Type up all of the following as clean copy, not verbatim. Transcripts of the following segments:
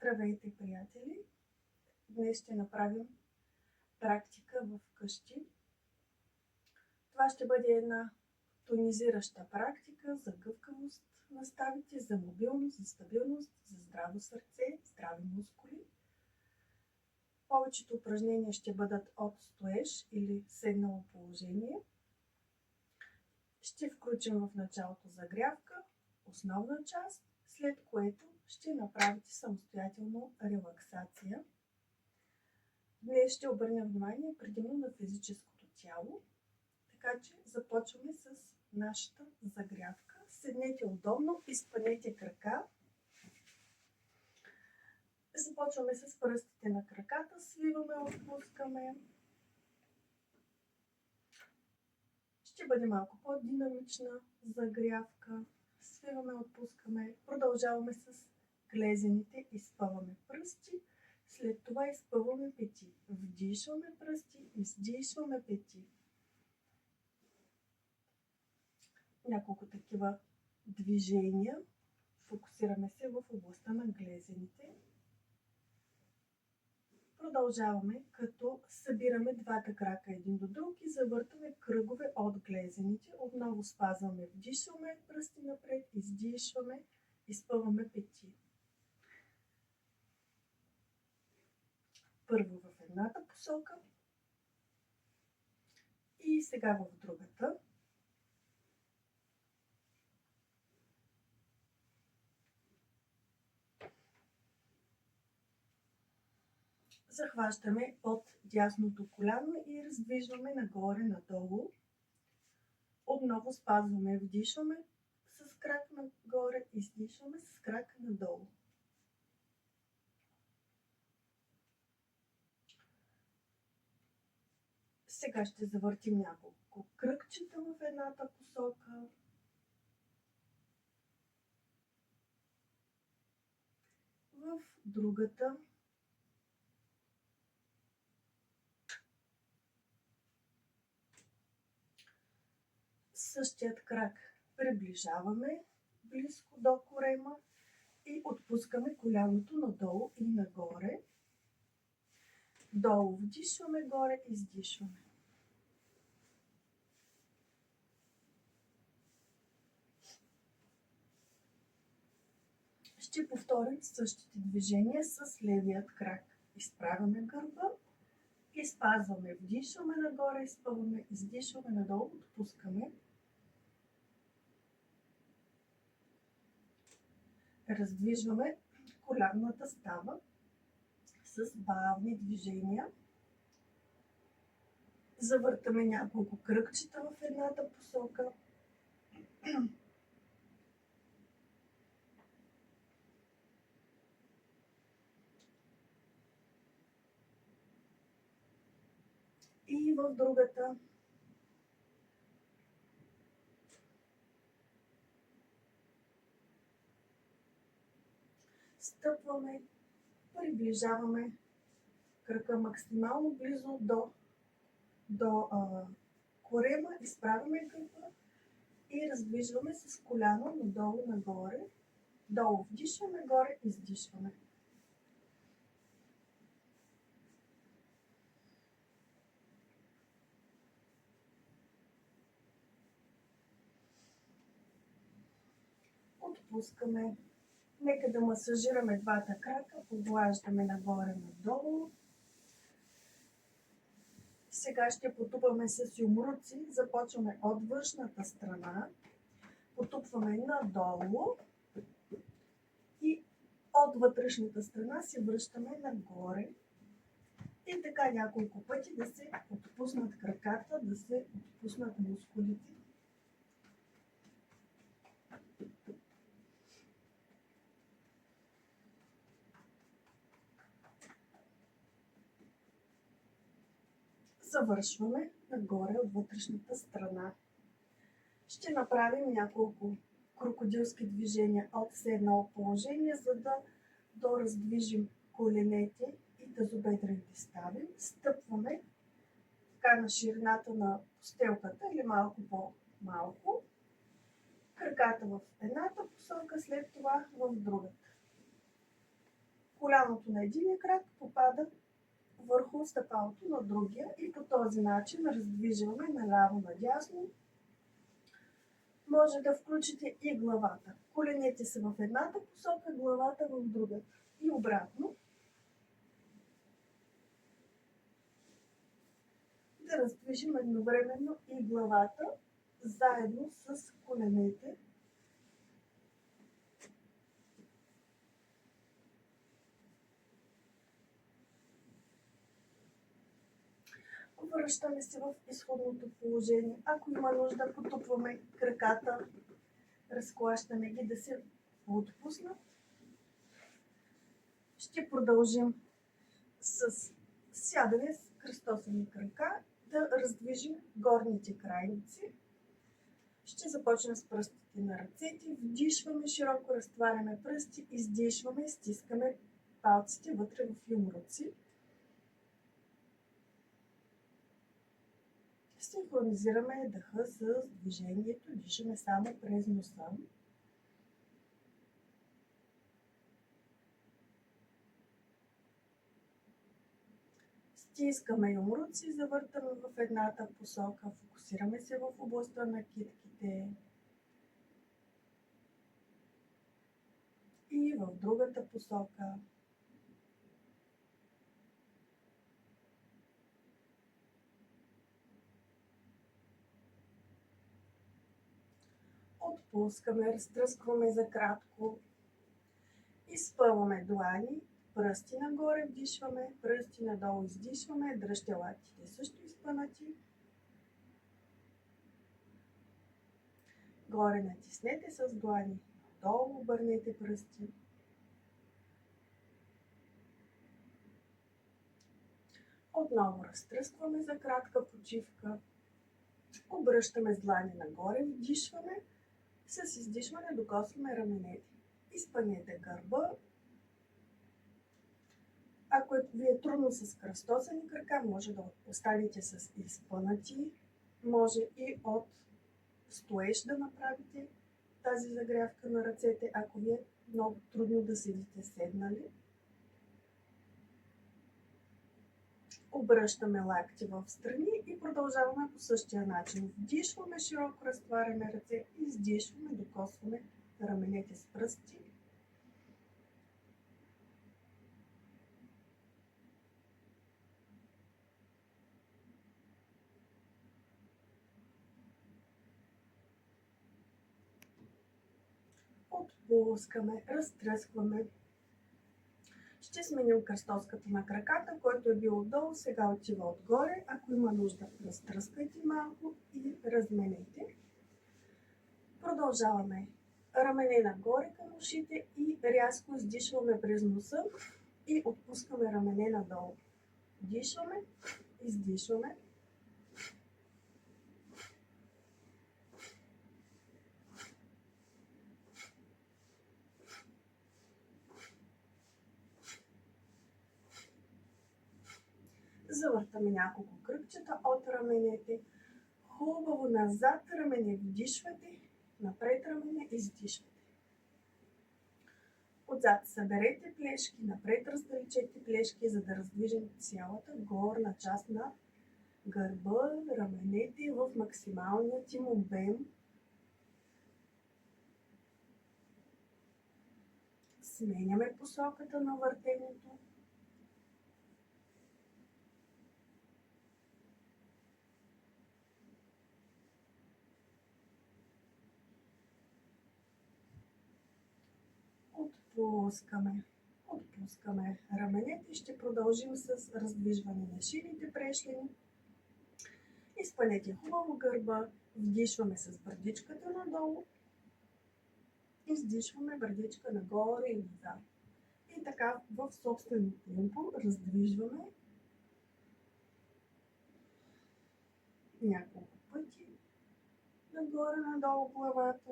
Здравейте, приятели! Днес ще направим практика в къщи. Това ще бъде една тонизираща практика за гъвкавост на ставите, за мобилност, за стабилност, за здраво сърце, здрави мускули. Повечето упражнения ще бъдат от стоеж или седнало положение. Ще включим в началото загрявка, основна част, след което ще направите самостоятелно релаксация. Днес ще обърнем внимание предимно на физическото тяло, така че започваме с нашата загрявка. Седнете удобно, изпънете крака. Започваме с пръстите на краката, свиваме, отпускаме. Ще бъде малко по-динамична загрявка. Свиваме, отпускаме. Продължаваме с глезените. Изпъваме пръсти. След това изпъваме пети. Вдишваме пръсти, издишваме пети. Няколко такива движения. Фокусираме се в областта на глезените. Продължаваме, като събираме двата крака един до друг и завъртаме кръгове от глезените. Отново спазваме, вдишваме пръсти напред, издишваме, изпъваме пети. Първо в едната посока и сега в другата. Захващаме от дясното коляно и раздвижваме нагоре-надолу. Отново спазваме, вдишваме с крак нагоре, издишваме с крак надолу. Сега ще завъртим няколко кръгчета в едната посока. В другата. Същият крак приближаваме близко до корема и отпускаме коляното надолу и нагоре. Долу вдишваме, горе издишваме. Ще повторим същите движения с левият крак. Изправяме гърба и спазваме. Вдишваме нагоре, изпъваме, издишваме надолу, отпускаме. Раздвижваме коленната става с бавни движения. Завъртаме няколко кръгчета в едната посока. И в другата. Стъпваме, приближаваме крака максимално близо до корема, изправяме гърба и раздвижваме с коляно надолу нагоре. Долу вдишваме, горе издишваме. Отпускаме. Нека да масажираме двата крака, поглаждаме нагоре-надолу. Сега ще потупаме с юмруци. Започваме от външната страна. Потупваме надолу и от вътрешната страна се връщаме нагоре. И така няколко пъти да се отпуснат краката, да се отпуснат мускулите. Завършваме нагоре от вътрешната страна. Ще направим няколко крокодилски движения от седнало положение, за да дораздвижим коленете и тазобедрените стави. Стъпваме така на ширината на постелката или малко по-малко. Краката в едната посока, след това в другата. коляното на единия крак попада върху стъпалото на другия и по този начин раздвижваме наляво-надясно. Може да включите и главата. Коленете са в едната посока, главата в другата. И обратно. Да раздвижим едновременно и главата заедно с коленете. Връщаме се в изходното положение. Ако има нужда, потупваме краката, разклащаме ги да се отпуснат. Ще продължим с сядане с кръстосани крака, да раздвижим горните крайници. Ще започнем с пръстите на ръцете. Вдишваме, широко разтваряме пръсти, издишваме, стискаме палците вътре в юмруци. Синхронизираме дъха с движението, дишаме само през носа. Стискаме юмруци, завъртаме в едната посока, фокусираме се в областта на китките и в другата посока. Отпускаме, разтръскваме за кратко. Изпъваме длани, пръсти нагоре вдишваме, пръсти надолу издишваме, дръжте лактите също изпънати. Горе натиснете с длани, долу обърнете пръсти. Отново разтръскваме за кратка почивка. Обръщаме с длани нагоре, вдишваме, с издишване докосваме раменете. Изпънете гърба. Ако ви е трудно с кръстосани крака, може да оставите с изпънати. Може и от стоеж да направите тази загрявка на ръцете, ако ви е много трудно да седите седнали. Обръщаме лакти в страни и продължаваме по същия начин. Вдишваме, широко разтваряме ръце, издишваме, докосваме раменете с пръсти. Отпускаме, разтръскваме. Ще сменим кръстоската на краката, който е бил отдолу, сега отива отгоре. Ако има нужда, разтръскайте малко и разменете. Продължаваме. Рамене нагоре към ушите и рязко издишваме през носа и отпускаме рамене надолу. Дишваме, издишваме. Завъртаме няколко кръгчета от раменете. Хубаво назад рамене вдишвате, напред рамене издишвате. Отзад съберете плешки, напред раздалечете плешки, за да раздвижим цялата горна част на гърба, раменете в максималният им обем. Сменяме посоката на въртенето. Отпускаме раменете и ще продължим с раздвижване на шийните прешлени. Изпънете хубаво гърба, вдишваме с бърдичката надолу, издишваме бърдичка нагоре и назад. И така в собствено темпо раздвижваме няколко пъти нагоре-надолу главата.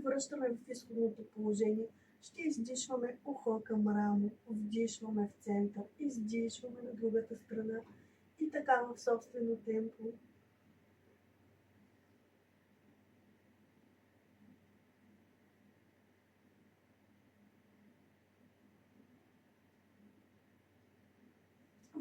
Връщаме в изходното положение. Ще издишваме ухо към рамо, вдишваме в център, издишваме на другата страна и така в собствено темпо.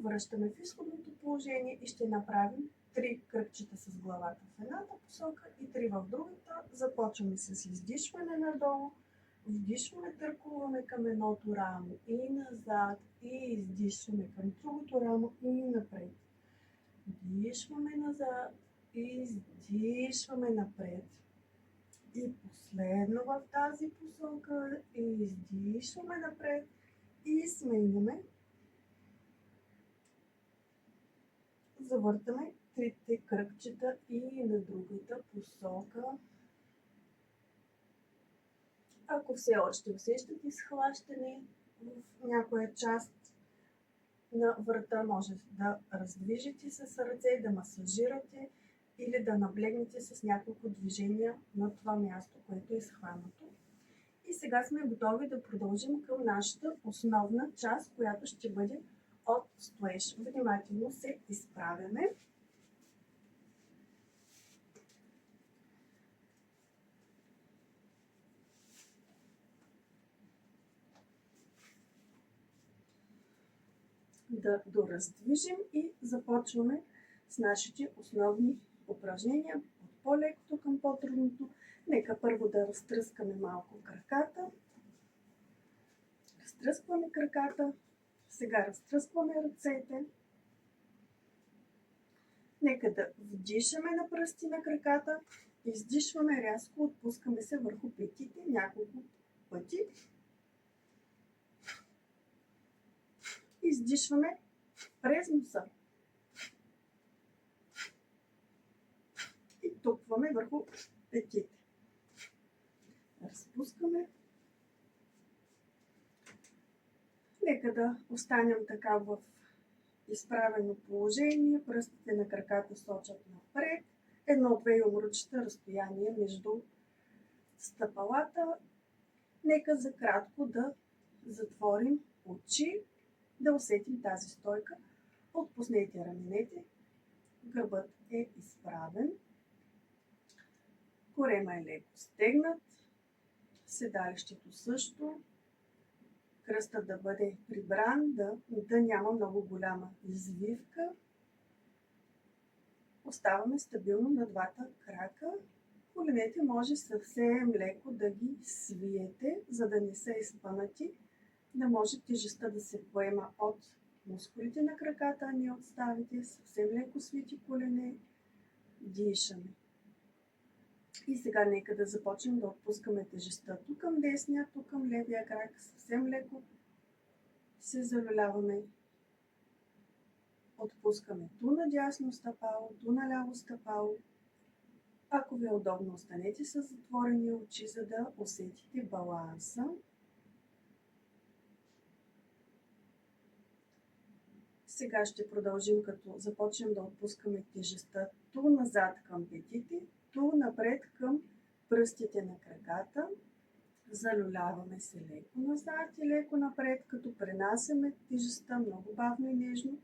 връщаме в изходното положение и ще направим 3 кръгчета с главата в едната посока и 3 в другата. Започваме с издишване надолу, вдишваме, търкуваме към едното рамо и назад и издишваме към другото рамо и напред. Вдишваме назад и издишваме напред. И последно в тази посока издишваме напред и сменяме. Завъртаме трите кръгчета и на другата посока. Ако все още усещате изхващане в някоя част на врата, може да раздвижите с ръце, да масажирате или да наблегнете с няколко движения на това място, което е схванато. И сега сме готови да продължим към нашата основна част, която ще бъде от стоеж. Внимателно се изправяме. Да дораздвижим и започваме с нашите основни упражнения от по-лекото към по-трудното. Нека първо да разтръскаме малко краката. Разтръскваме краката. Сега разтръскваме ръцете. Нека да вдишаме на пръсти на краката. Издишваме рязко, отпускаме се върху петите няколко пъти. Издишваме през носа. И тупваме върху петите. Разпускаме. Нека да останем така в изправено положение. Пръстите на краката сочат напред. Едно-две юмручета разстояние между стъпалата. Нека за кратко да затворим очи, да усетим тази стойка. Отпуснете раменете. Гърбът е изправен. Корема е леко стегнат. Седалището също. Кръстът да бъде прибран, да няма много голяма извивка. Оставаме стабилно на двата крака. Коленете може съвсем леко да ги свиете, за да не са изпънати, да може тежестта да се поема от мускулите на краката, а не от ставите. Съвсем леко свити колене. Дишаме. И сега нека да започнем да отпускаме тежестта тук към десния, тук към левия крак. Съвсем леко се залюляваме. Отпускаме ту на дясно стъпало, ту на ляво стъпало. Ако ви е удобно, останете с затворени очи, за да усетите баланса. Сега ще продължим, като започнем да отпускаме тежестта ту назад към петите, ту напред към пръстите на краката. Залюляваме се леко назад и леко напред, като пренасяме тежестта много бавно и нежно.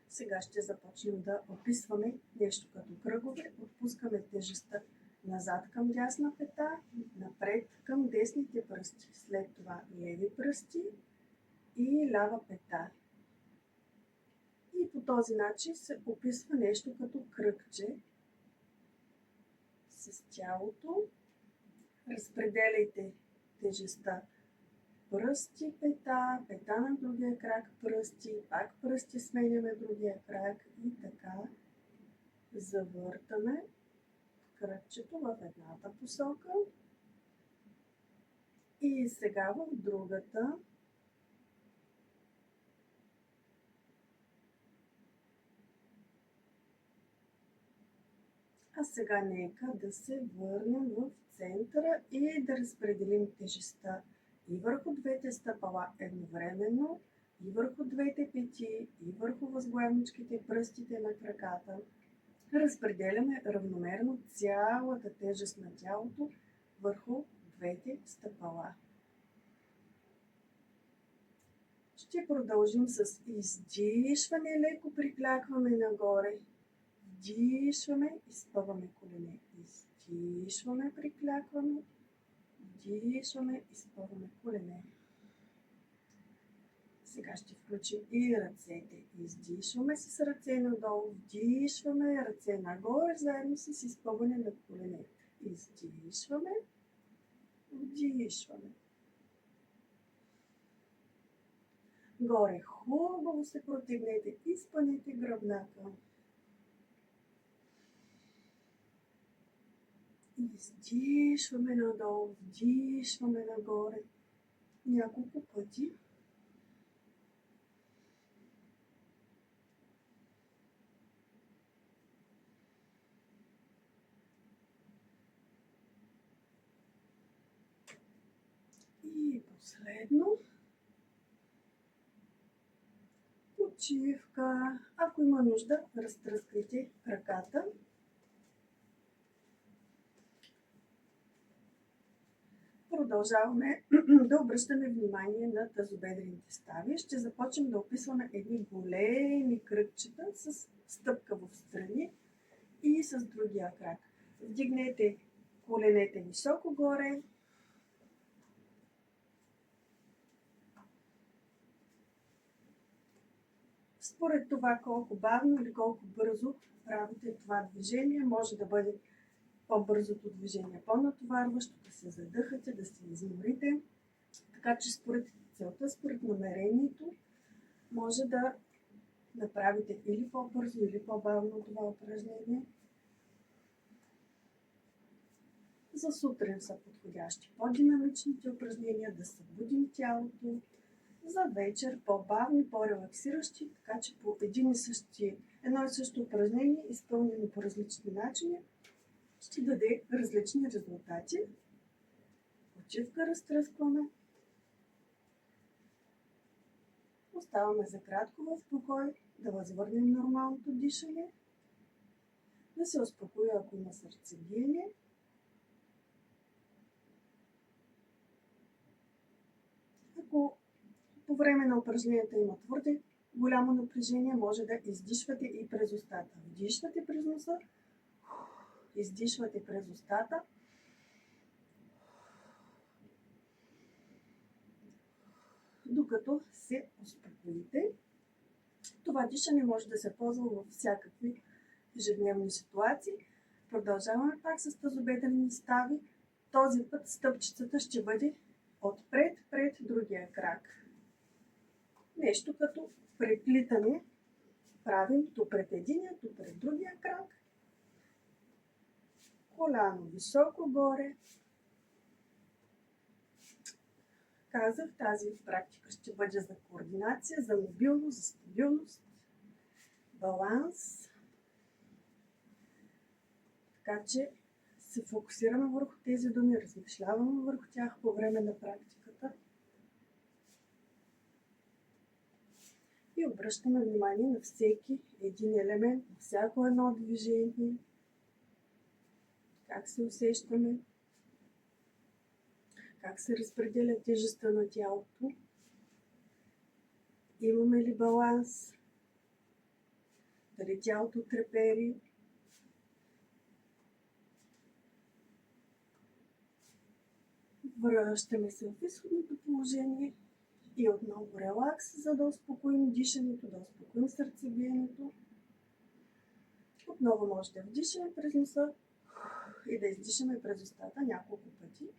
Сега ще започнем да описваме нещо като кръгове. Отпускаме тежестта назад към дясна пета, напред към десните пръсти, след това леви пръсти и лява пета. И по този начин се описва нещо като кръгче с тялото. Разпределяйте тежестта. Пръсти, пета, пета на другия крак, пръсти, пак пръсти, сменяме другия крак и така завъртаме кръгчето в едната посока и сега в другата. А сега нека да се върнем в центъра и да разпределим тежестта и върху двете стъпала едновременно, и върху двете пети, и върху възглавничките, пръстите на краката. Разпределяме равномерно цялата тежест на тялото върху двете стъпала. Ще продължим с издишване, леко приклякваме нагоре. Вдишваме, изпъваме колене. Издишваме, приклякваме. Вдишваме, изпъваме колене. Сега ще включим и ръцете. Издишваме с ръце надолу, вдишваме ръце нагоре, заедно с изпъване на коленете. Издишваме, вдишваме. Горе хубаво се протегнете, изпънете гръбнака. Издишваме надолу, вдишваме нагоре. Няколко пъти. И последно. Почивка. Ако има нужда, разтръскайте краката. Продължаваме да обръщаме внимание на тазобедрените стави. Ще започнем да описваме едни големи кръгчета с стъпка в страни и с другия крак. Вдигнете коленете високо горе. Според това колко бавно или колко бързо правите това движение, може да бъде по-бързото движение, по-натоварващо, да се задъхате, да се изморите. Така че според целта, според намерението, може да направите или по-бързо, или по-бавно това упражнение. За сутрин са подходящи по-динамичните упражнения, да събудим тялото. За вечер по-бавни, по-релаксиращи, така че по едно и също упражнение, изпълнено по различни начини, ще даде различни резултати. Почивка разтръскваме. Оставаме за кратко в покой, да възвърнем нормалното дишане, да се успокоя, ако има сърцебиение. Ако по време на упражненията има твърде голямо напрежение, може да издишвате и през устата. Вдишвате през носа, издишвате през устата. Докато се успокоите. Това дишане може да се ползва във всякакви ежедневни ситуации. Продължаваме пак с тазобедрени стави. Този път стъпчицата ще бъде отпред пред другия крак. Нещо като преплитане. Правим ту пред единия, ту пред другия крак. Коляно високо горе. Казах, тази практика ще бъде за координация, за мобилност, за стабилност, баланс. Така че се фокусираме върху тези думи, размишляваме върху тях по време на практиката. И обръщаме внимание на всеки един елемент, на всяко едно движение. Как се усещаме, как се разпределя тежестта на тялото, имаме ли баланс, дали тялото трепери. Връщаме се в изходното положение и отново релакс, за да успокоим дишането, да успокоим сърцебиенето. Отново може да вдишаме през носа и да издишаме през устата няколко пъти.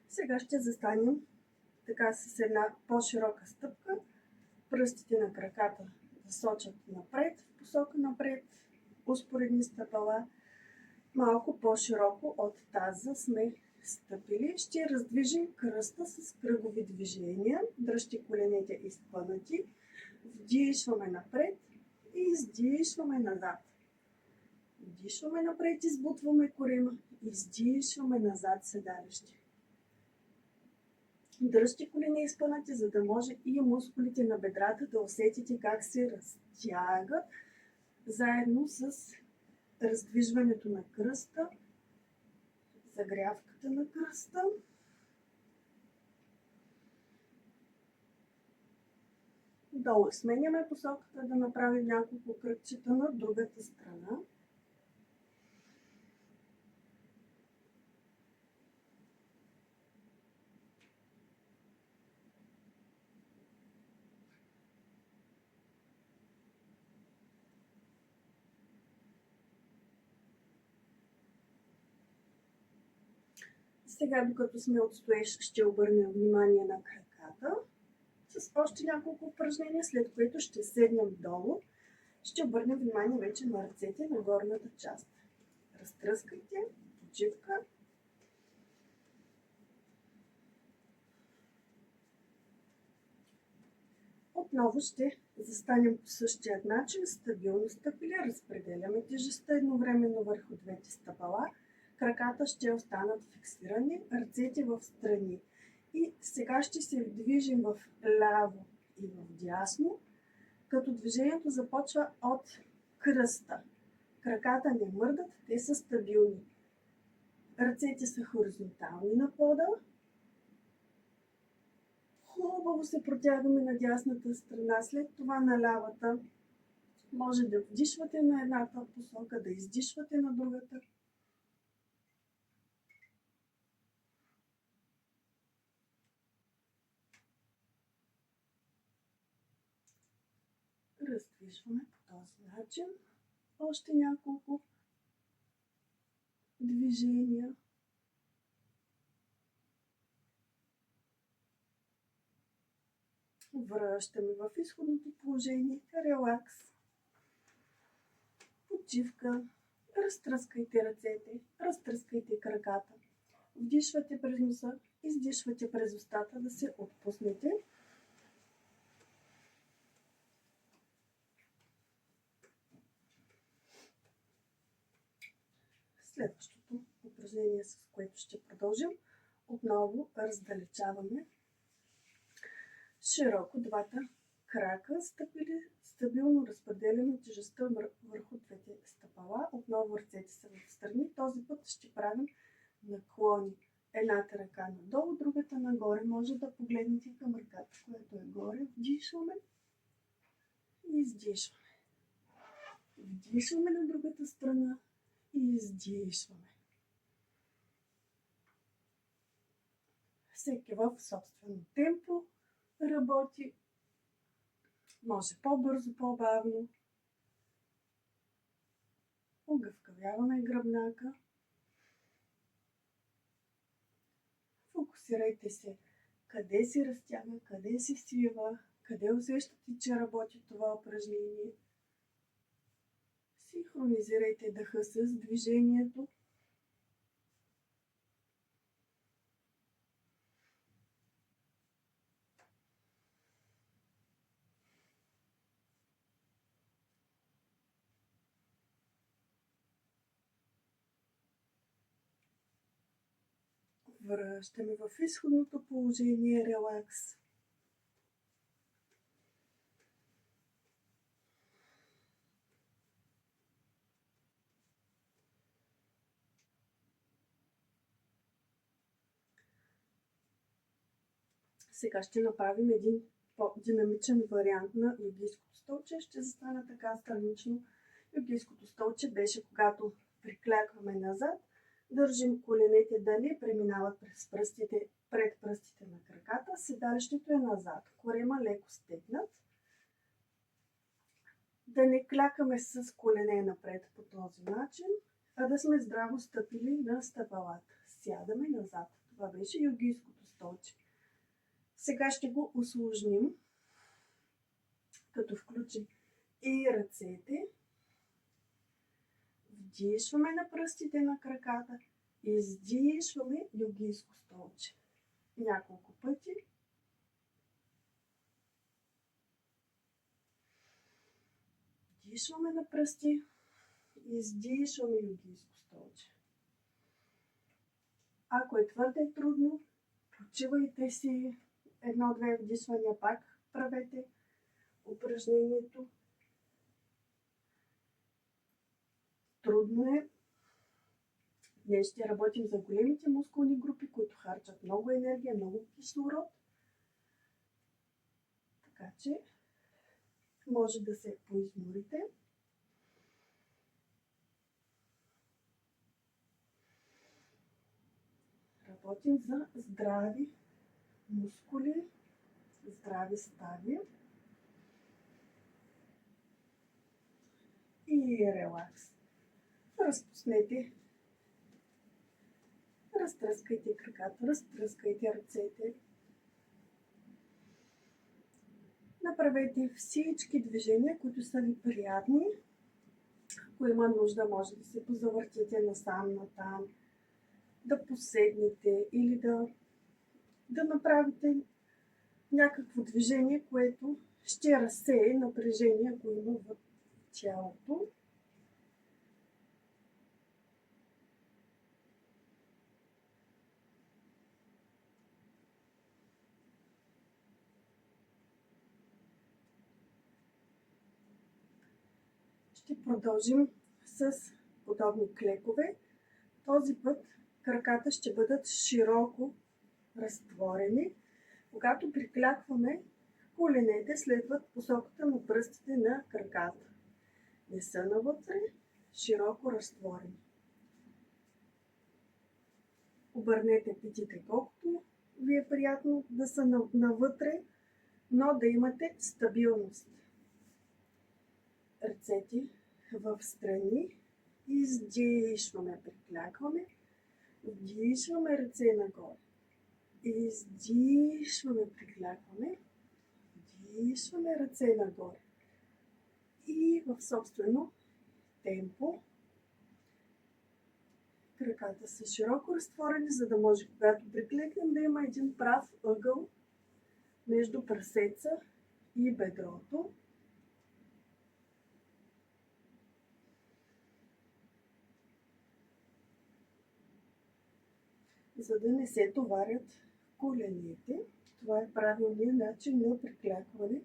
Сега ще застанем така с една по-широка стъпка. Пръстите на краката да сочат напред, в посока напред, успоредни стъпала. Малко по-широко от таза сме стъпили. Ще раздвижим кръста с кръгови движения. Дръжте коленете изпънати. Вдишваме напред и издишваме назад. Вдишваме напред, избутваме корема. Издишваме назад седалище. Дръжте колене изпънати, за да може и мускулите на бедрата да усетите как се разтягат заедно с раздвижването на кръста загрявката на кръста. Долу сменяме посоката да направим няколко кръгчета на другата страна. Сега, докато сме отстоеш, ще обърнем внимание на краката с още няколко упражнения, след което ще седнем долу. Ще обърнем внимание вече на ръцете на горната част. Разтръскайте, почивка. Отново ще застанем по същия начин, стабилно стъпили, разпределяме тежестта едновременно върху двете стъпала. Краката ще останат фиксирани, ръцете в страни. И сега ще се движим в ляво и в дясно, като движението започва от кръста. Краката не мърдат, те са стабилни. Ръцете са хоризонтални на пода. Хубаво се протягаме на дясната страна, след това на лявата. Може да вдишвате на едната посока, да издишвате на другата. Раздвижваме по този начин. Още няколко движения. Връщаме в изходното положение. Релакс. Почивка. Разтръскайте ръцете. Разтръскайте краката. Вдишвате през носа. Издишвате през устата да се отпуснете. Следващото упражнение, с което ще продължим, отново раздалечаваме широко двата крака, стабилно разпределяме тежестта върху двете стъпала. Отново ръцете са в страни. Този път ще правим наклони. Едната ръка надолу, другата нагоре. Може да погледнете към ръката, която е горе. Вдишваме и издишваме. Вдишваме на другата страна и издишваме. Всеки в собствено темпо работи. Може по-бързо, по-бавно. Огъвкавяваме гръбнака. Фокусирайте се къде се разтяга, къде се свива, къде усещате, че работи това упражнение. Синхронизирайте дъха с движението. Връщаме в изходното положение, релакс. Сега ще направим един по-динамичен вариант на йогийското столче. Ще застана така странично. Йогийското столче беше когато приклякваме назад, държим коленете да не преминават през пръстите, пред пръстите на краката. Седалището е назад. Корема леко стегнат. Да не клякаме с колене напред по този начин, а да сме здраво стъпили на стъпалата. Сядаме назад. Това беше йогийското столче. Сега ще го усложним, като включим и ръцете. Вдишваме на пръстите на краката, издишваме йогийско столче. Няколко пъти. Вдишваме на пръсти, издишваме йогийско столче. Ако е твърде трудно, почивайте си. Едно-две вдишвания пак правете упражнението. Трудно е. Днес ще работим за големите мускулни групи, които харчат много енергия, много кислород. Така че може да се поизморите. Работим за здрави мускули, здрави стави и релакс. Разпуснете, разтръскайте краката, разтръскайте ръцете. Направете всички движения, които са ви приятни. Ако има нужда, може да се позавъртите насам-натам, да поседнете или да направите някакво движение, което ще разсее напрежение, ако има в тялото. Ще продължим с подобни клекове. Този път краката ще бъдат широко разтворени. Когато приклякваме, коленете следват посоката на пръстите на краката. Не са навътре, широко разтворени. Обърнете петите колкото ви е приятно да са навътре, но да имате стабилност. Ръцете в страни, издишваме, приклякваме, вдишваме ръце нагоре, издишваме, приклякваме, вдишваме ръце нагоре и в собствено темпо краката са широко разтворени, за да може, когато приклекнем, да има един прав ъгъл между прасеца и бедрото. За да не се товарят коленете. Това е правилният начин на приклякване.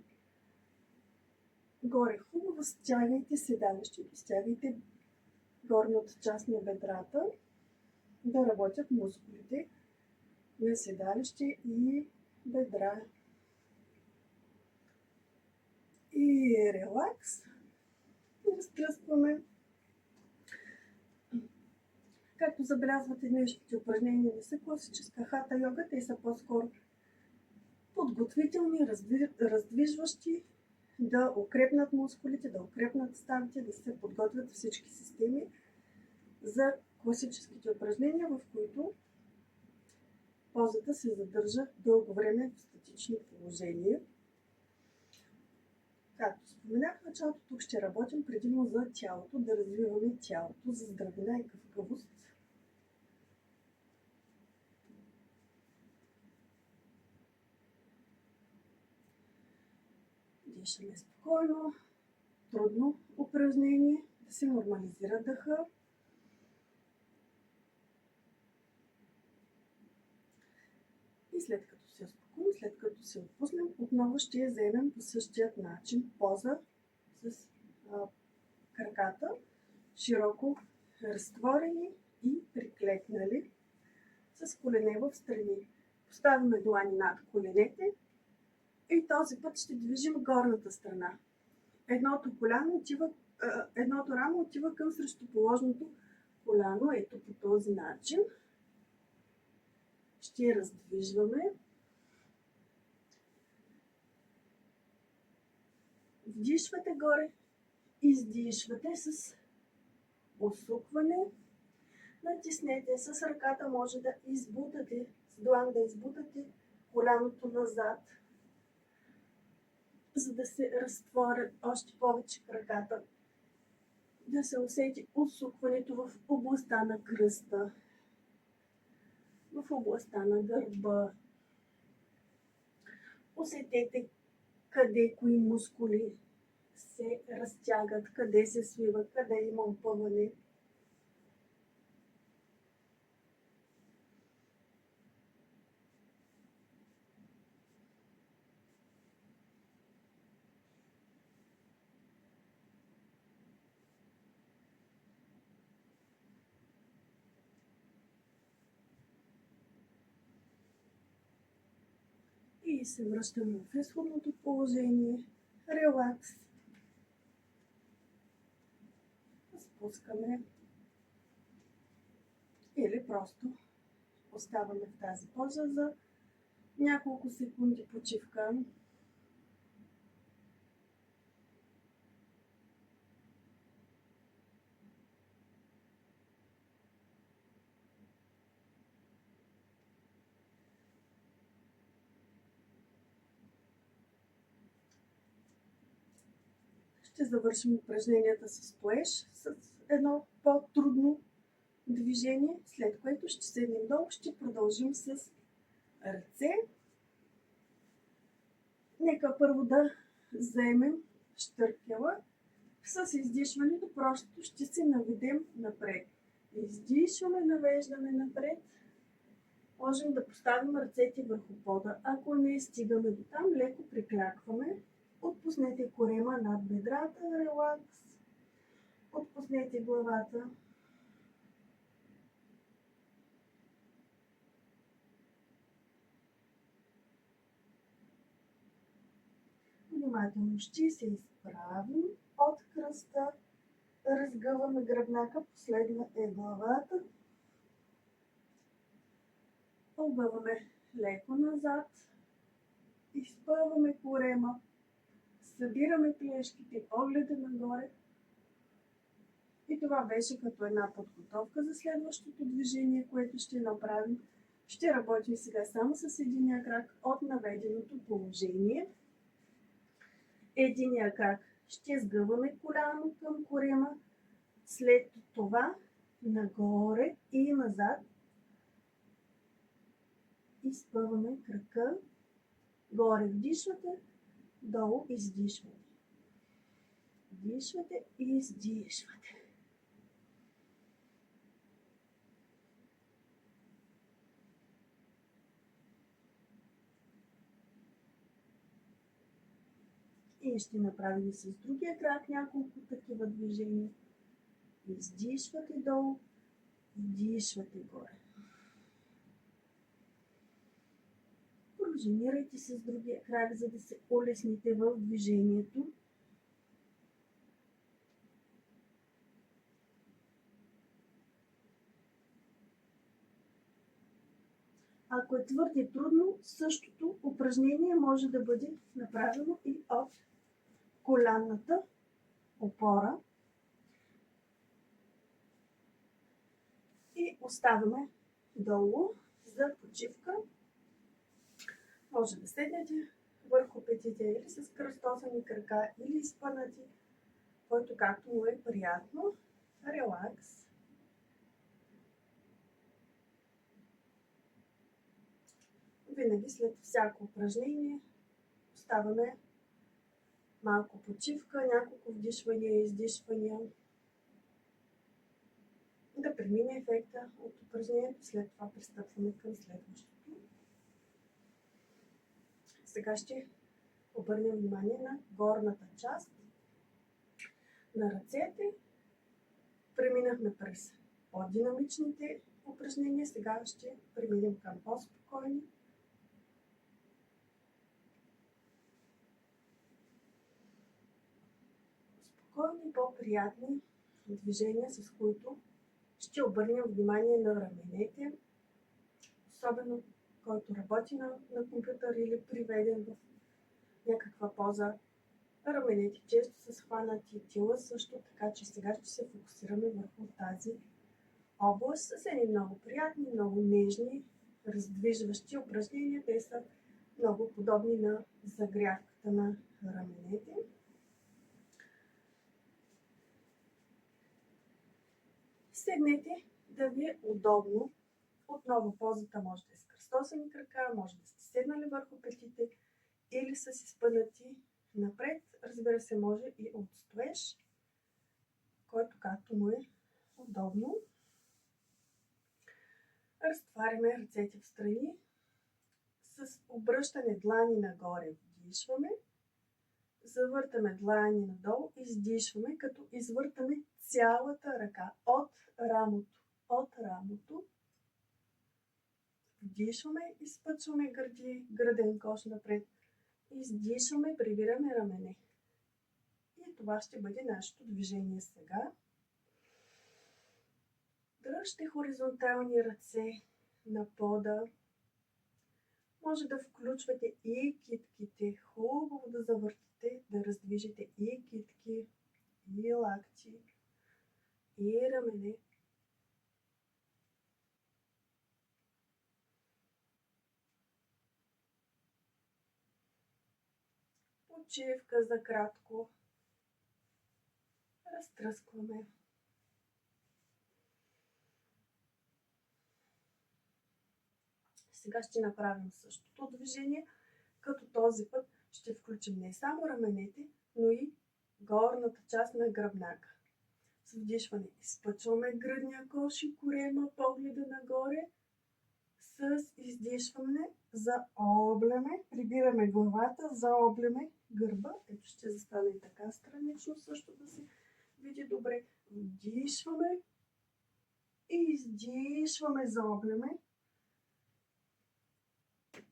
Горе хубаво стягайте седалището, стягайте горната част на бедрата, да работят мускулите на седалище и бедра. И релакс. Разтръскваме. Както забелязвате, днешните упражнения не са класическа хата йога, те са по-скоро подготвителни, раздвижващи, да укрепнат мускулите, да укрепнат ставите, да се подготвят всички системи за класическите упражнения, в които позата се задържа дълго време в статични положения. Както споменах в началото, тук ще работим предимно за тялото, да развиваме тялото за здравина и гъвкавост. Дишаме спокойно, трудно упражнение, да се нормализира дъха. И след като се успокоим, след като се отпуснем, отново ще я вземем по същия начин. Поза с краката широко разтворени и приклекнали, с колене в страни. Поставяме длани над коленете и този път ще движим горната страна. Едното рамо отива към срещуположното коляно, ето по този начин. Ще раздвижваме. Вдишвате горе, издишвате с усукване. Натиснете с ръката, може да избутате, с длан да избутате коляното назад, за да се разтворят още повече краката. Да се усети усукването в областта на кръста, в областта на гърба. Усетете къде кои мускули се разтягат, къде се свиват, къде има опъване. И се връщаме в изходното положение. Релакс. Спускаме. Или просто оставаме в тази поза за няколко секунди почивка. Ще завършим упражненията с плеж, с едно по-трудно движение, след което ще седнем долу, ще продължим с ръце. Нека първо да заемем щъркела. С издишването просто ще се наведем напред. Издишваме, навеждаме напред. Можем да поставим ръцете върху пода. Ако не стигаме до там, леко приклякваме. Отпуснете корема над бедрата, релакс. Отпуснете главата. Внимателно ще се изправим от кръста. Разгъваме гръбнака, последна е главата. Объваме леко назад. Изпъваме корема. Събираме плешките, погледа нагоре. И това беше като една подготовка за следващото движение, което ще направим. Ще работим сега само с единия крак от наведеното положение. Единия крак ще сгъваме коляно към корема. След това нагоре и назад. Изпъваме крака. Горе вдишвате, долу издишвате. Вдишвате и издишвате. И ще направим с другия крак няколко такива движения. Издишвате долу, вдишвате горе. Пружинирайте с другия крак, за да се улесните в движението. Ако е твърде трудно, същото упражнение може да бъде направено и от коленната опора. И оставаме долу за почивка. Може да седнете върху петите или с кръстосани крака, или изпънати, който както му е приятно. Релакс. Винаги след всяко упражнение оставаме малко почивка, няколко вдишвания и издишвания. Да премине ефекта от упражнението, след това пристъпваме към следващото. Сега ще обърнем внимание на горната част на ръцете. Преминахме през по-динамичните упражнения, сега ще преминем към по-спокойни. Спокойни, по-приятни движения, с които ще обърнем внимание на раменете, особено който работи на компютър или приведен в някаква поза. Раменете често са схванати, тила също, така че сега ще се фокусираме върху тази област с едни много приятни, много нежни, раздвижващи упражнения. Те са много подобни на загрявката на раменете. Седнете да ви е удобно. Отново позата може да е с кръстосани крака, може да сте седнали върху петите или с изпънати напред. Разбира се, може и от стоеж, който както му е удобно. Разтваряме ръцете в страни. С обръщане длани нагоре вдишваме. Завъртаме длани надолу, издишваме, като извъртаме цялата ръка от рамото Вдишваме, изпъчваме гърден кош напред. Издишваме, прибираме рамене. И това ще бъде нашето движение сега. Дръжте хоризонтални ръце на пода. Може да включвате и китките. Хубаво да завъртите, да раздвижите и китки, и лакти, и рамене. Почивка за кратко. Разтръскваме. Сега ще направим същото движение, като този път ще включим не само раменете, но и горната част на гръбнака. С вдишване изпъчваме гръдния кош и корема, погледа нагоре. С издишване заобляме, прибираме главата, заобляме гърба. Ето ще застане и така странично също да се види добре. Вдишваме и издишваме, заобляме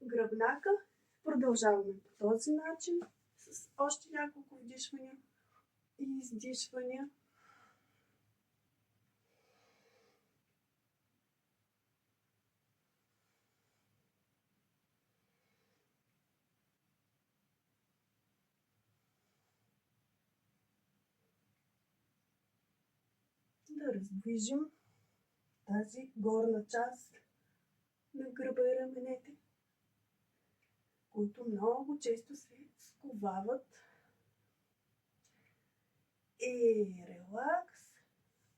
гръбнака. Продължаваме по този начин с още няколко вдишвания и издишвания. Да раздвижим тази горна част на гърба и раменете, които много често се сковават. И релакс.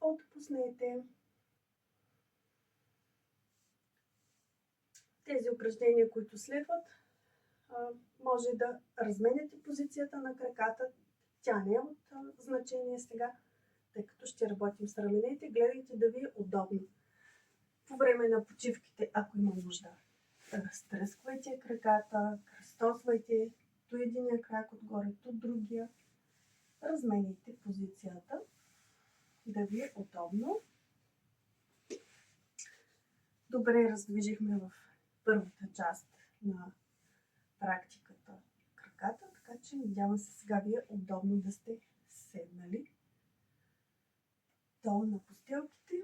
Отпуснете. Тези упражнения, които следват, може да разменяте позицията на краката. Тя не е от значение сега, тъй като ще работим с раменете. Гледайте да ви е удобно. По време на почивките, ако има нужда, разтръсквайте краката, кръстосвайте то единия крак отгоре, то другия. Размените позицията, да ви е удобно. Добре раздвижихме в първата част на практиката краката, така че надявам се сега ви е удобно да сте седнали. Долу на постелките.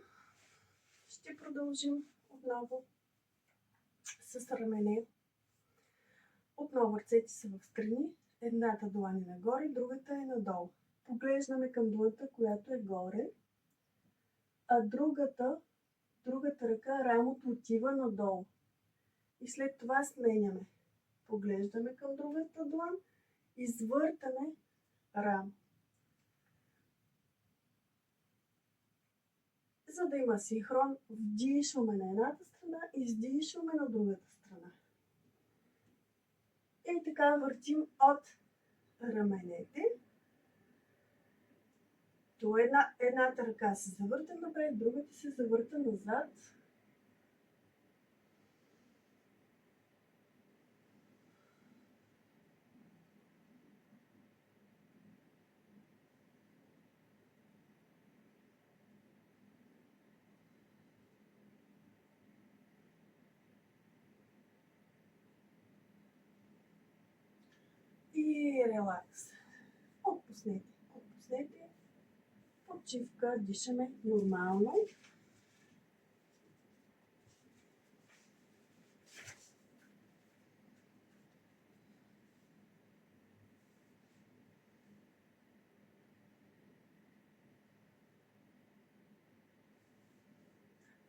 Ще продължим отново с рамене. Отново ръцете са в страни. Едната длан е нагоре, другата е надолу. Поглеждаме към длънта, която е горе, а другата ръка, рамото отива надолу. И след това сменяме. Поглеждаме към другата длан, извъртаме рамо. За да има синхрон, вдишваме на едната страна, издишваме на другата страна. И така въртим от раменете. То едната ръка се завърта напред, другата се завърта назад. И релакс. Отпуснете. Почивка, дишаме нормално.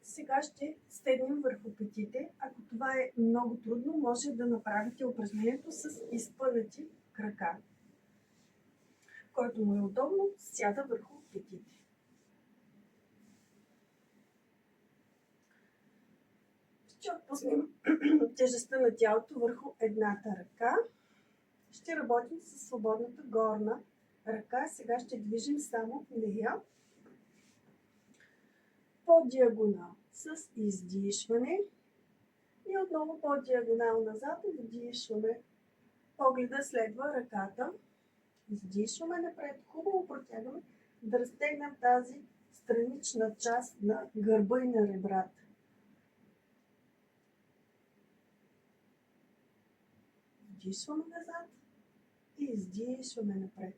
Сега ще седнем върху петите. Ако това е много трудно, може да направите упражнението с изпънати крака. Който му е удобно, сяда върху петите. Ще отпуснем тежестта на тялото върху едната ръка. Ще работим с свободната горна ръка. Сега ще движим само нея по диагонал с издишване и отново по диагонал назад вдишваме. Погледа следва ръката. Издишваме напред, хубаво протягаме, да разтегнем тази странична част на гърба и на ребрата. Вдишваме назад и издишваме напред.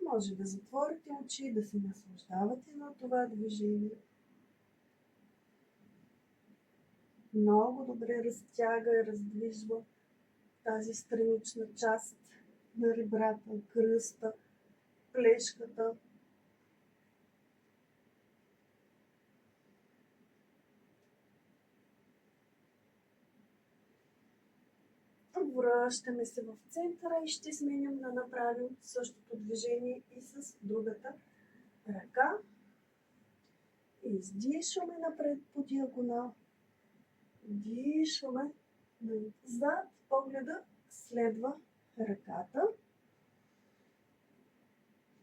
Може да затворите очи, да се наслаждавате на това движение. Много добре разтяга и раздвижва тази странична част на ребрата, кръста, плешката. Връщаме се в центъра и ще сменим да направим същото движение и с другата ръка. Издишваме напред по диагонал. Вдишваме назад, погледа следва ръката.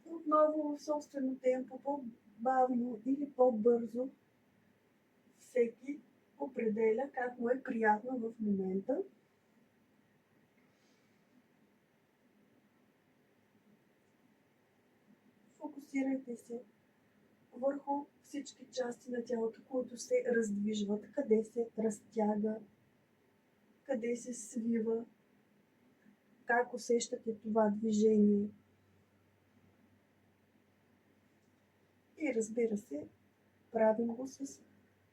Отново в собствено темпо, по-бавно или по-бързо. Всеки определя как му е приятно в момента. Фокусирайте се върху всички части на тялото, които се раздвижват, къде се разтяга, къде се свива, как усещате това движение. И разбира се, правим го с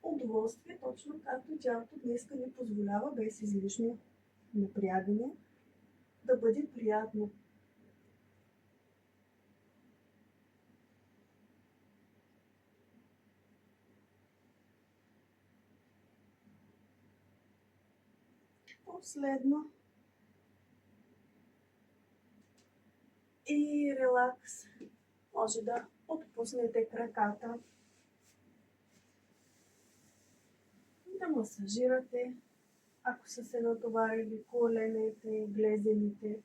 удоволствие, точно както тялото днеска ни позволява, без излишно напрягане, да бъде приятно. Последно. И релакс. Може да отпуснете краката, да масажирате, ако са се натоварили коленете, глезените.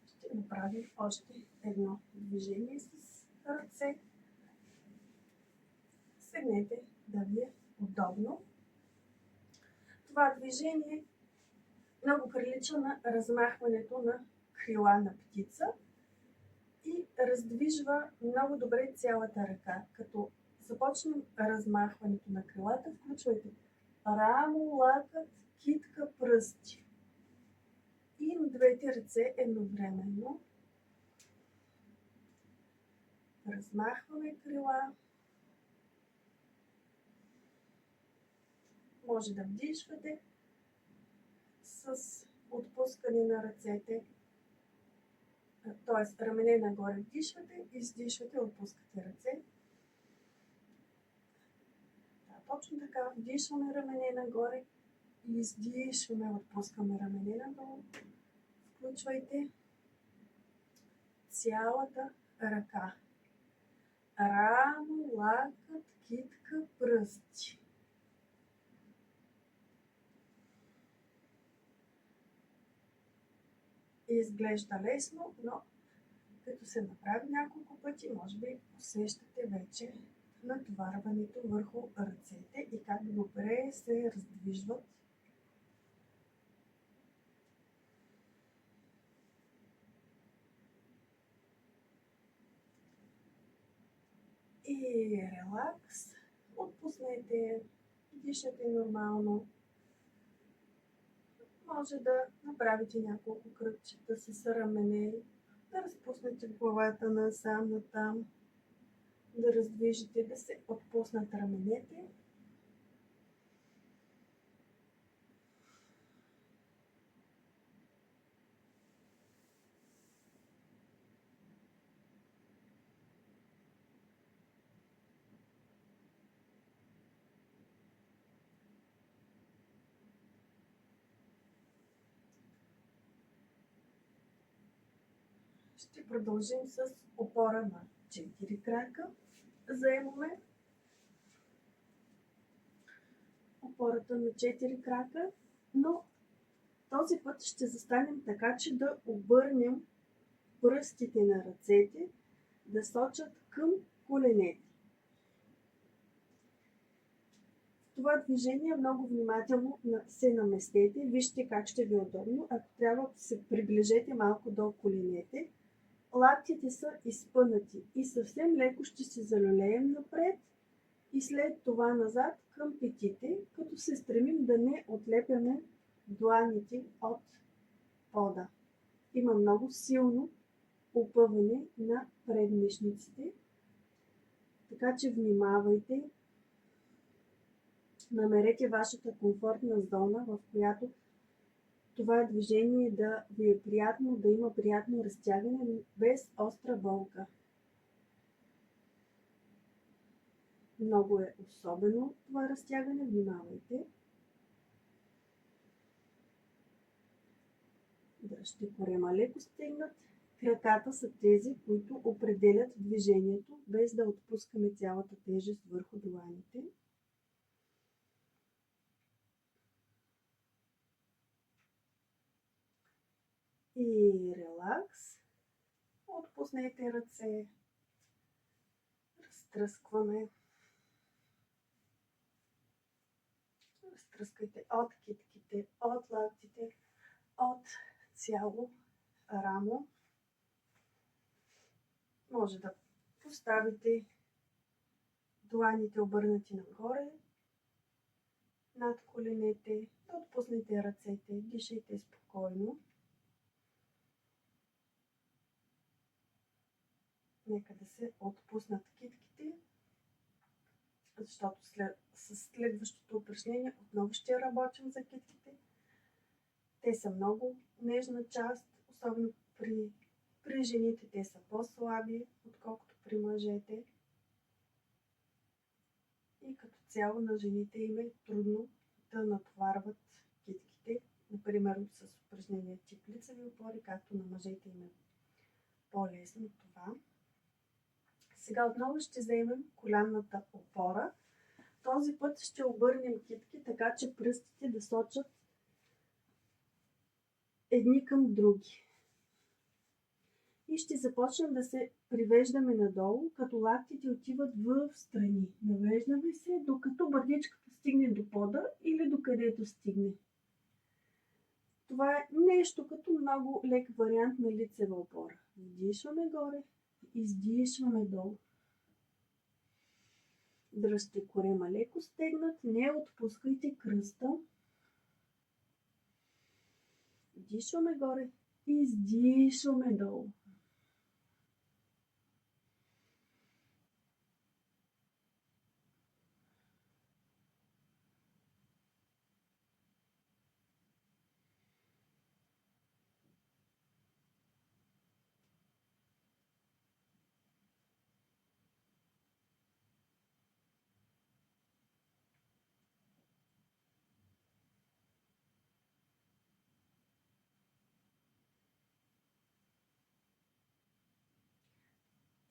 Ще направим още едно движение с ръце. Седнете да ви е удобно. Това движение много прилича на размахването на крила на птица и раздвижва много добре цялата ръка. Като започнем размахването на крилата, включвайте рамо, лакът, китка, пръсти. И на двете ръце едновременно размахваме крила. Може да вдишвате с отпускане на ръцете, т.е. рамене нагоре вдишвате, издишвате, отпускате ръце. Да, точно така, вдишваме рамене нагоре, издишваме, отпускаме рамене надолу. Включвайте цялата ръка. Рамо, лакът, китка, пръсти. Изглежда лесно, но като се направи няколко пъти, може би усещате вече натоварването върху ръцете и как добре се раздвижват. И релакс. Отпуснете, дишате нормално. Може да направите няколко кръгчета с рамене, да разпуснете главата насам натам, да раздвижите, да се отпуснат раменете. Ще продължим с опора на 4 крака. Заемаме опората на 4 крака, но Този път ще застанем така, че да обърнем пръстите на ръцете да сочат към коленете. В това движение много внимателно се наместете. Вижте как ще ви е удобно. Ако трябва, се приближете малко до коленете. Лактите са изпънати и съвсем леко ще се залюлеем напред и след това назад към петите, като се стремим да не отлепяме дланите от пода. Има много силно опъване на предмишниците, така че внимавайте. Намерете вашата комфортна зона, в която това движение да ви е приятно, да има приятно разтягане без остра болка. Много е особено това разтягане, внимавайте. Дръжте корема леко стегнат. Краката са тези, които определят движението, без да отпускаме цялата тежест върху дланите. И релакс. Отпуснете ръце. Разтръскваме. Разтръскайте от китките, от лактите, от цяло рамо. Може да поставите дланите обърнати нагоре, над коленете, да отпуснете ръцете, дишайте спокойно. Нека да се отпуснат китките, защото с следващото упражнение отново ще работим за китките. Те са много нежна част, особено при жените те са по-слаби, отколкото при мъжете. И като цяло на жените им е трудно да натоварват китките, например с упражнения тип лицеви опори, както на мъжете им е по-лесно това. Сега отново ще вземем коленната опора. Този път ще обърнем китки, така че пръстите да сочат едни към други. И ще започнем да се привеждаме надолу, като лактите отиват в страни. Навеждаме се, докато бърдичката стигне до пода или докъдето стигне. Това е нещо като много лек вариант на лицева опора. Вдишваме горе, издишваме долу. Дръжте корема леко стегнат, не отпускайте кръста. Вдишваме горе, издишваме долу.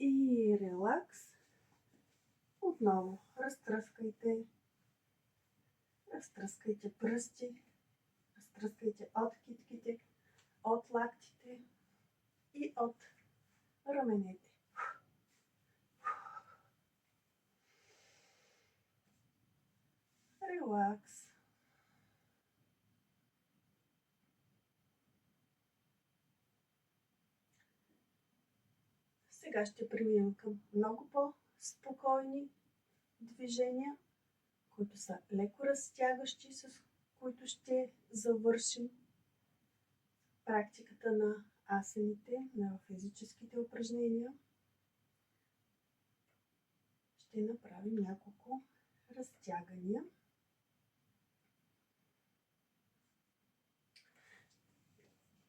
И релакс. Отново разтръскайте. Разтръскайте пръсти. Разтръскайте от китките, от лактите и от раменете. Релакс. Сега ще преминем към много по-спокойни движения, които са леко разтягащи, с които ще завършим практиката на асаните, на физическите упражнения. Ще направим няколко разтягания.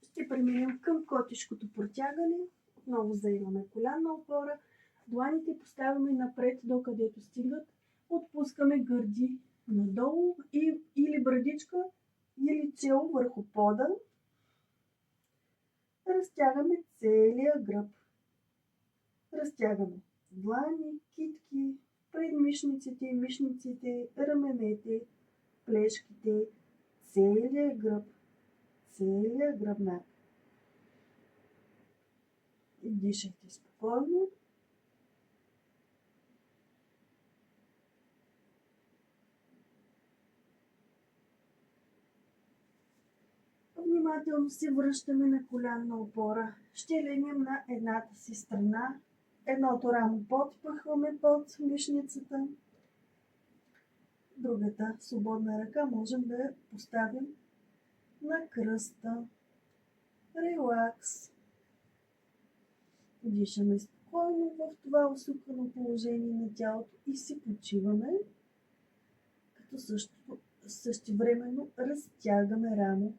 Ще преминем към котишкото протягане. Отново заемаме коленна опора. Дланите поставяме напред, докъдето стигат. Отпускаме гърди надолу или брадичка, или чело върху пода. Разтягаме целия гръб. Разтягаме длани, китки, предмишниците, мишниците, раменете, плешките, целия гръб, целия гръбнак. И дишайте спокойно. Внимателно се връщаме на колянна опора. Ще легнем на едната си страна. Едното рамо подпъхваме под мишницата. Другата свободна ръка можем да я поставим на кръста. Релакс. Дишаме спокойно в това усукано положение на тялото и си почиваме, като същевременно разтягаме рамо.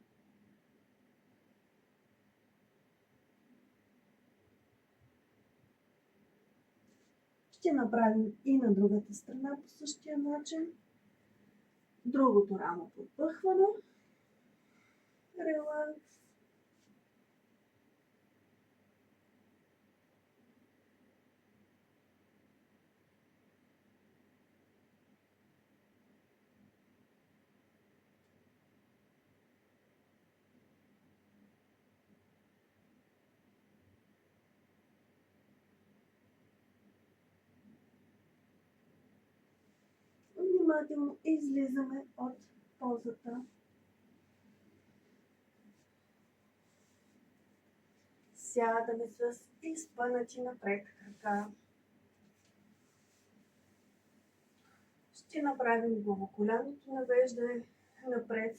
Ще направим и на другата страна по същия начин. Другото рамо подпъхваме. Релакс. Внимателно излизаме от позата. Сядаме с изпънати напред крака. Ще направим главоколяното навеждане напред,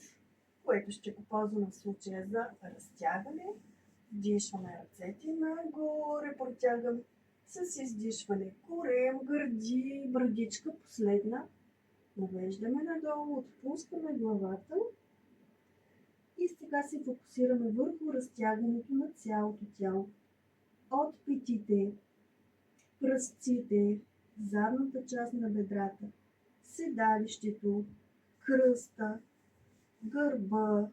което ще го ползваме в случая за разтягане. Вдишваме ръцете нагоре, протягаме с издишване корем, гърди, брадичка последна. Навеждаме надолу, отпускаме главата и сега се фокусираме върху разтягането на цялото тяло. От петите, пръстците, задната част на бедрата, седалището, кръста, гърба,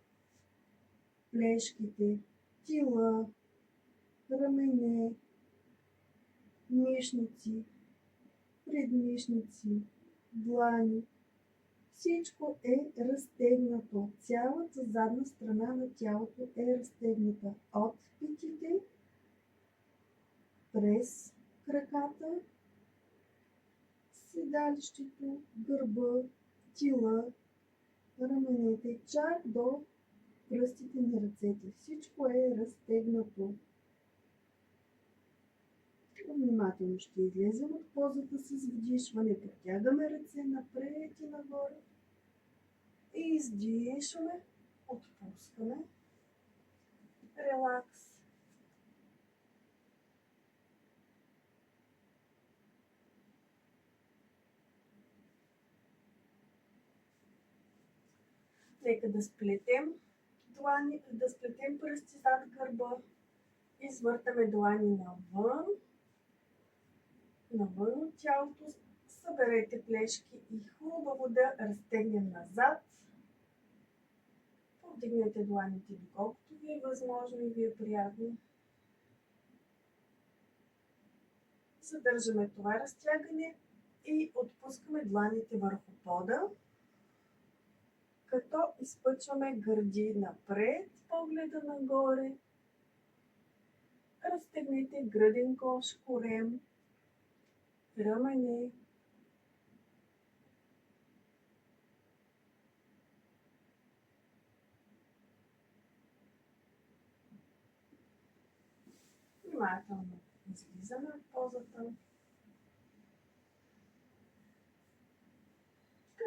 плешките, тила, рамене, мишници, предмишници, длани. Всичко е разтегнато. Цялата задна страна на тялото е разтегната. От петите, през краката, седалището, гърба, тила, раменете, чак до пръстите на ръцете. Всичко е разтегнато. Внимателно ще излезем от позата с вдишване. Протягаме ръце напред и нагоре. И издишваме, отпускаме. Релакс. Нека да сплетем длани, да сплетем пръсти зад гърба. Извъртаме длани навън. Навън от тялото. Съберете плешки и хубаво да разтегнем назад. Повдигнете дланите доколкото ви е възможно и ви е приятно. Задържаме това разтягане и отпускаме дланите върху пода, като изпъчваме гърди напред, погледа нагоре. Разтегнете гръден кош, корем, рамене. Внимателно излизаме от позата.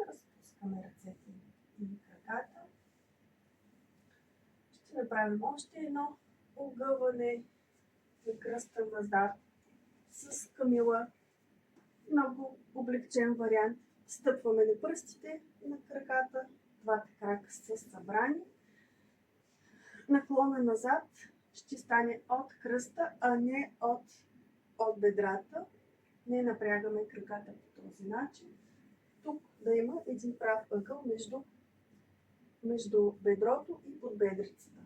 Разпускаме ръцете и краката. Ще направим още едно огъване на кръста назад с камила. Много облегчен вариант. Стъпваме на пръстите на краката. Двата крака са събрани. Наклона назад ще стане от кръста, а не от бедрата. Не напрягаме краката по този начин. Тук да има един прав ъгъл между бедрото и подбедрицата.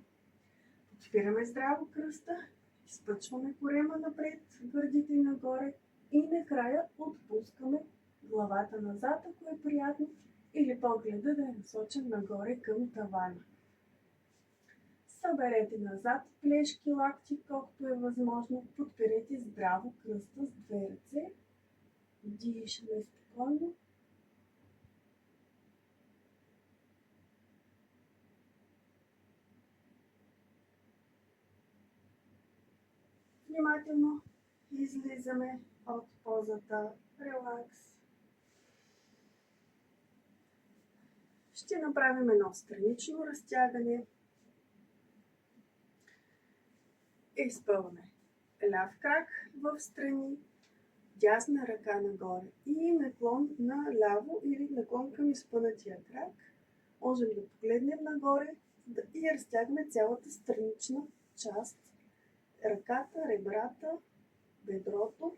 Подпираме здраво кръста, изпъчваме корема напред, гърдите нагоре и накрая отпускаме главата назад, ако е приятно, или погледа да е насочен нагоре към тавана. Съберете назад плешки, лакти, колкото е възможно. Подпирайте здраво кръста с две ръце. Дишаме спокойно. Внимателно излизаме от позата. Релакс. Ще направим едно странично разтягане. Изпълваме ляв крак в страни, дясна ръка нагоре и наклон наляво или наклон към изпънатия крак. Можем да погледнем нагоре и разтягаме цялата странична част. Ръката, ребрата, бедрото.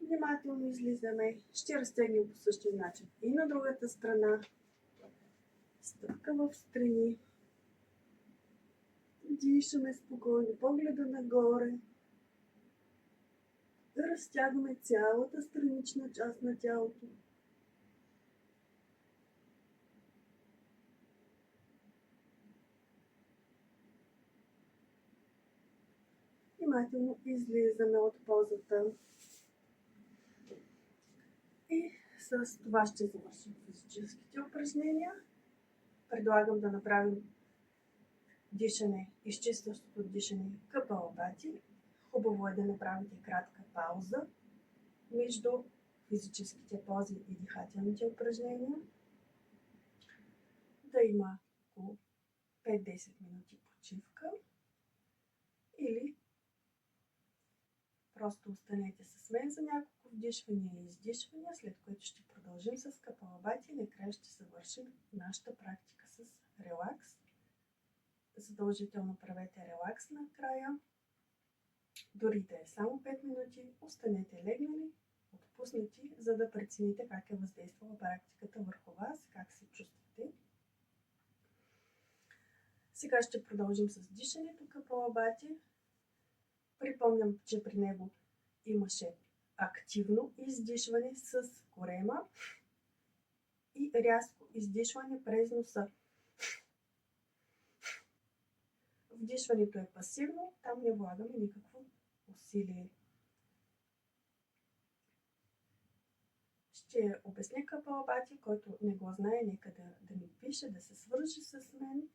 Внимателно излизаме. Ще разтегнем по същия начин и на другата страна. Стъпка в страни. Дишаме спокойно, погледа нагоре. Разтягаме цялата странична част на тялото. Внимателно излизаме от позата. И с това ще завършим физическите упражнения. Предлагам да направим дишане, изчистващото дишане Капалабхати. Хубаво е да направите кратка пауза между физическите пози и дихателните упражнения. Да има около 5-10 минути почивка или просто останете с мен за няколко вдишвания и издишвания, след което ще продължим с Капалабхати и накрая ще завършим нашата практика с релакс. Задължително правете релакс накрая. Дори да е само 5 минути, останете легнали, отпуснати, за да прецените как е въздействала практиката върху вас, как се чувствате. Сега ще продължим с дишането Капалабхати. Припомням, че при него имаше активно издишване с корема и рязко издишване през носа. Вдишването е пасивно, там не влагаме никакво усилие. Ще обясня Капалабхати, който не го знае, нека да ми пише, да се свържи с мен,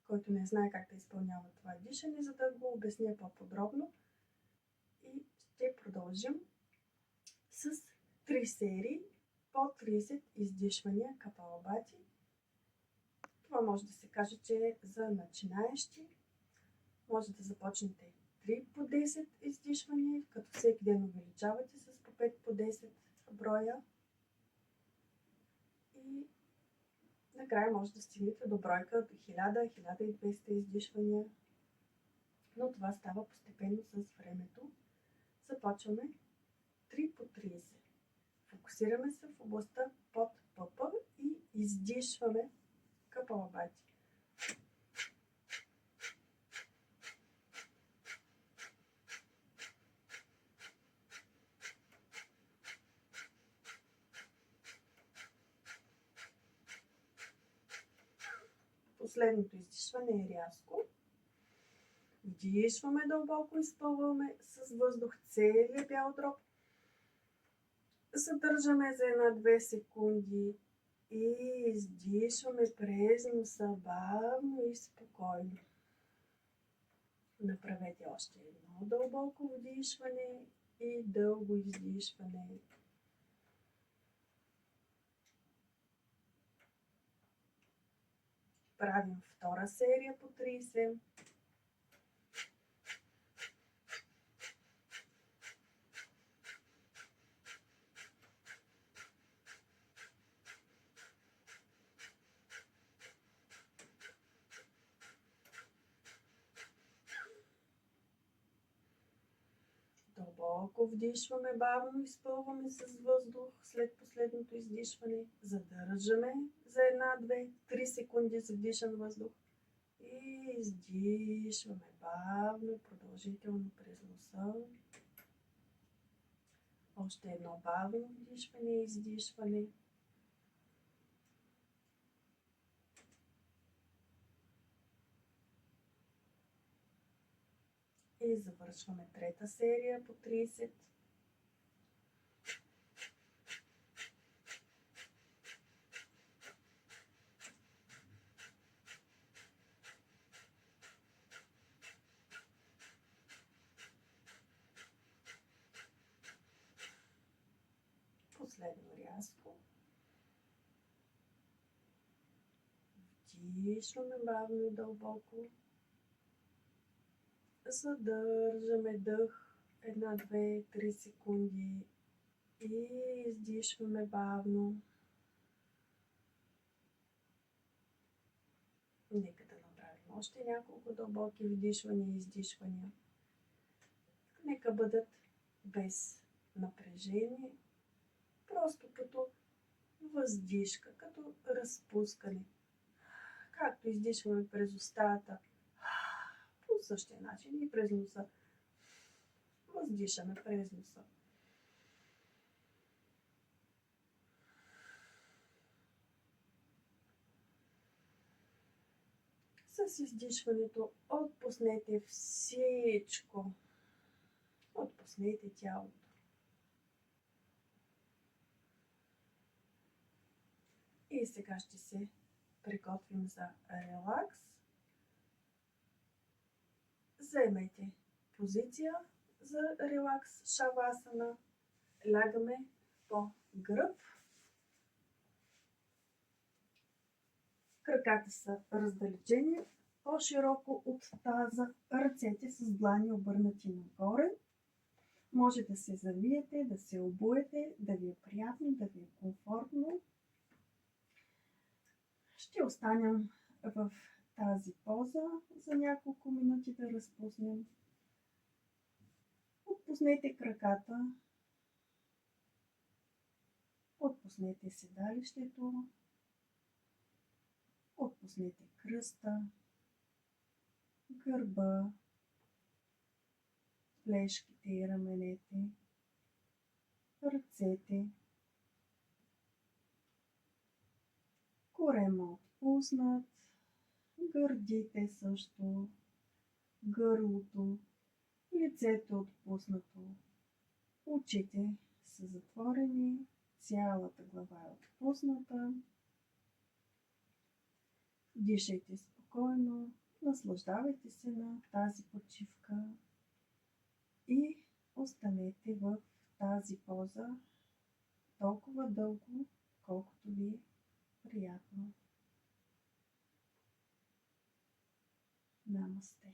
който не знае как да изпълнява това дишане, за да го обясня по-подробно. И ще продължим с 3 серии по 30 издишвания Капалабхати. Това може да се каже, че е за начинаещи. Може да започнете 3 по 10 издишвания, като всеки ден увеличавате с по 5 по 10 броя. И накрая може да стигнете до бройка до 1000-1200 издишвания. Но това става постепенно с времето. Започваме 3 по 30. Фокусираме се в областта под пъпа и издишваме Капалабхати. Последното издишване е рязко. Вдишваме дълбоко, изпълваме с въздух целия бял дроб. Задържаме за 1-2 секунди и издишваме през носа бавно и спокойно. Направете още едно дълбоко вдишване и дълго издишване. Правим втора серия по 30. Дълбоко вдишваме, бавно изпълваме с въздух след последното издишване. Задържаме за 1-2-3 секунди за вдишан въздух. И издишваме бавно, продължително през носа. Още едно бавно вдишване и издишване. И завършваме трета серия по 30. Последно рязко. Вдишваме бавно и дълбоко. Задържаме дъх 1, 2, 3 секунди и издишваме бавно. Нека да направим още няколко дълбоки вдишвания и издишвания. Нека бъдат без напрежение, просто като въздишка, като разпускане. Както издишваме през устата, по същия начин и през носа. Въздишаме през носа. С издишването отпуснете всичко. Отпуснете тялото. И сега ще се приготвим за релакс. Заемете позиция за релакс, шавасана. Лягаме по гръб. Краката са раздалечени по-широко от таза, ръцете с длани обърнати нагоре. Може да се завиете, да се обуете, да ви е приятно, да ви е комфортно. Ще останем в тази поза за няколко минути да разпуснем. Отпуснете краката. Отпуснете седалището. Отпуснете кръста, гърба, плешките и раменете, ръцете. Корема отпуснат, гърдите също, гърлото, лицето отпуснато, очите са затворени, цялата глава е отпусната. Дишайте спокойно, наслаждавайте се на тази почивка и останете в тази поза толкова дълго, колкото ви е приятно. Намасте!